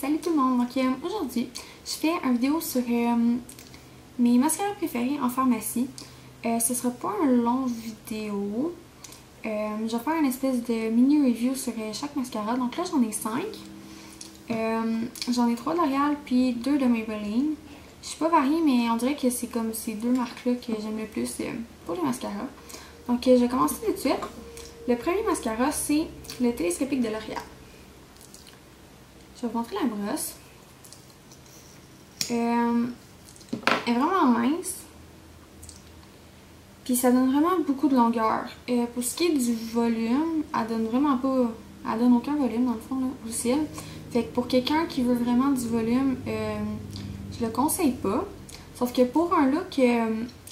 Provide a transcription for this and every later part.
Salut tout le monde! Donc aujourd'hui, je fais une vidéo sur mes mascaras préférés en pharmacie. Ce sera pas un long vidéo. Je vais faire une espèce de mini review sur chaque mascara. Donc là j'en ai 5. J'en ai 3 de L'Oréal puis 2 de Maybelline. Je suis pas variée, mais on dirait que c'est comme ces deux marques-là que j'aime le plus pour les mascaras. Donc je vais commencer tout de suite. Le premier mascara, c'est le télescopique de L'Oréal. Je vais vous montrer la brosse. Elle est vraiment mince. Puis ça donne vraiment beaucoup de longueur. Pour ce qui est du volume, elle donne vraiment pas... Elle donne aucun volume dans le fond, là, au cil. Fait que pour quelqu'un qui veut vraiment du volume, je le conseille pas. Sauf que pour un look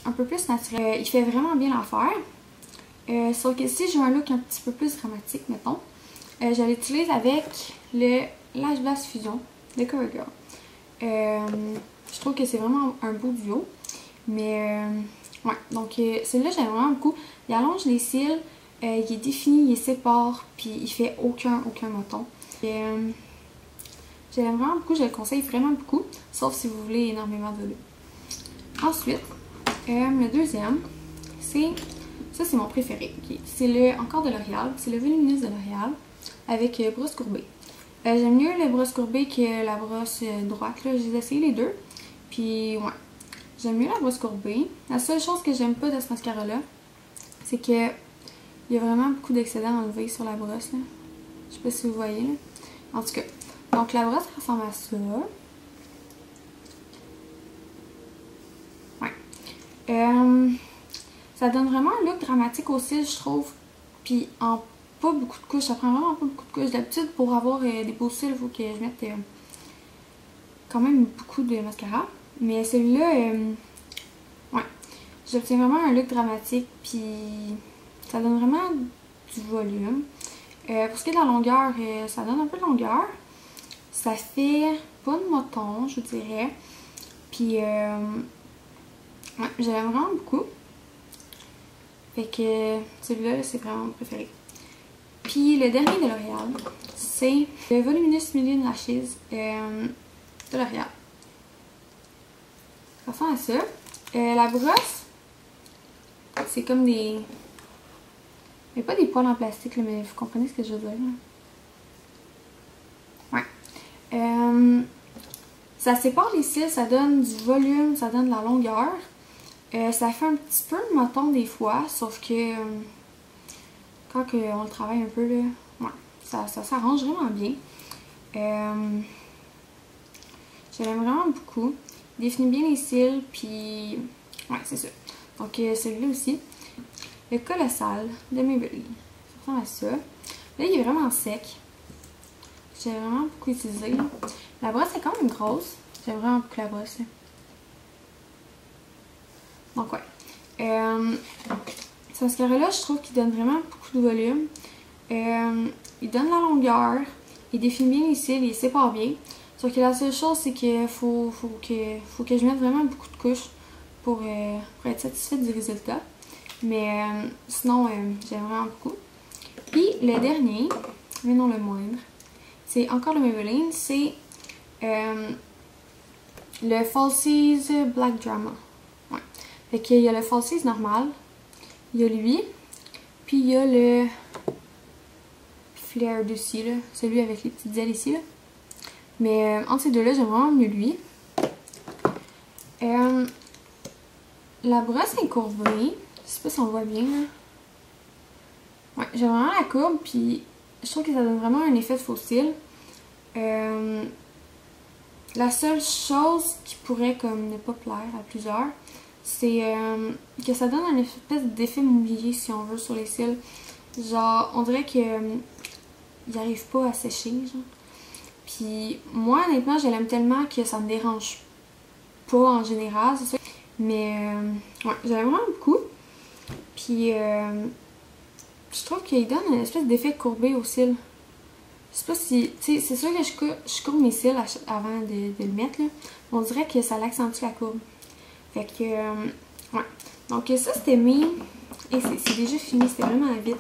un peu plus naturel, il fait vraiment bien l'affaire. Sauf que si j'ai un look un petit peu plus dramatique, mettons, je l'utilise avec le Lash Blast Fusion de CoverGirl. Je trouve que c'est vraiment un beau duo. Mais ouais, donc celui-là j'aime vraiment beaucoup. Il allonge les cils, il est défini, il sépare, puis il fait aucun moton. J'aime vraiment beaucoup, je le conseille vraiment beaucoup, sauf si vous voulez énormément de volume. Ensuite, le deuxième, ça c'est mon préféré. Okay. C'est encore de L'Oréal, c'est le Voluminous de L'Oréal avec brosse courbée. J'aime mieux la brosse courbée que la brosse droite, là. J'ai essayé les deux. Puis ouais, j'aime mieux la brosse courbée. La seule chose que j'aime pas de ce mascara-là, c'est que il y a vraiment beaucoup d'excédents enlevés sur la brosse, là. Je sais pas si vous voyez, là. En tout cas, donc la brosse ressemble à ça. Ouais. Ça donne vraiment un look dramatique au cils, je trouve. Puis en pas beaucoup de couches, ça prend vraiment pas beaucoup de couches. D'habitude, pour avoir des beaux cils, il faut que je mette quand même beaucoup de mascara. Mais celui-là, ouais, j'obtiens vraiment un look dramatique, puis ça donne vraiment du volume. Pour ce qui est de la longueur, ça donne un peu de longueur. Ça fait pas de moton, je dirais. Puis, ouais, j'aime vraiment beaucoup. Fait que celui-là, c'est vraiment mon préféré. Puis le dernier de L'Oréal, c'est le Voluminous Million Lashes de L'Oréal. Ça ressemble à ça. La brosse, c'est comme des... Mais pas des poils en plastique, là, mais vous comprenez ce que je veux dire. Là. Ouais. Ça sépare les cils, ça donne du volume, ça donne de la longueur. Ça fait un petit peu de moton des fois, sauf que quand on le travaille un peu, là, ouais, ça s'arrange vraiment bien. Je l'aime vraiment beaucoup. Il définit bien les cils, puis ouais, c'est ça. Donc celui-là aussi. Le Colossal de Maybelline. Ça ressemble à ça. Là, il est vraiment sec. J'ai vraiment beaucoup utilisé. La brosse est quand même grosse. J'aime vraiment beaucoup la brosse. Donc ouais. Ce mascara-là, je trouve qu'il donne vraiment beaucoup de volume. Il donne la longueur. Il définit bien les cils, il sépare bien. Sauf que la seule chose, c'est qu'il faut que je mette vraiment beaucoup de couches pour être satisfaite du résultat. Mais sinon, j'aime vraiment beaucoup. Puis le dernier, mais non le moindre, c'est encore le Maybelline, c'est le Falsies Black Drama. Ouais. Fait qu'il y a le Falsies normal, il y a lui, puis il y a le Flare dessus, là, celui avec les petites ailes ici. Là. Mais entre ces deux-là, j'aime vraiment mieux lui. La brosse est courbée. Je sais pas si on voit bien, là. Ouais, j'aime vraiment la courbe, puis je trouve que ça donne vraiment un effet de faux cils. La seule chose qui pourrait comme ne pas plaire à plusieurs, c'est que ça donne un espèce d'effet mouillé, si on veut, sur les cils. Genre, on dirait que il n'arrive pas à sécher, genre. Puis moi, honnêtement, je l'aime tellement que ça me dérange pas en général, c'est ça. Mais ouais, j'aime vraiment beaucoup. Puis je trouve qu'il donne une espèce d'effet courbé aux cils. Je sais pas si... Tu sais, c'est sûr que je courbe mes cils avant de le mettre, là. On dirait que ça l'accentue la courbe. Fait que... ouais. Donc ça, c'était mes... Et c'est déjà fini, c'était vraiment vite.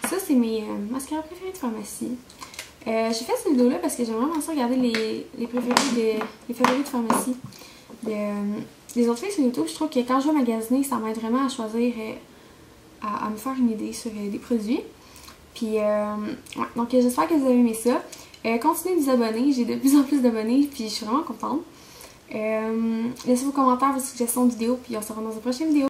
Ça, c'est mes mascaras préférés de pharmacie. J'ai fait cette vidéo-là parce que j'aime vraiment ça regarder les favoris de pharmacie. Les autres filles sur YouTube, je trouve que quand je vais magasiner, ça m'aide vraiment à choisir, à me faire une idée sur des produits. Puis, ouais, donc j'espère que vous avez aimé ça. Continuez de vous abonner, j'ai de plus en plus d'abonnés, puis je suis vraiment contente. Laissez vos commentaires, vos suggestions de vidéos, puis on se revoit dans une prochaine vidéo.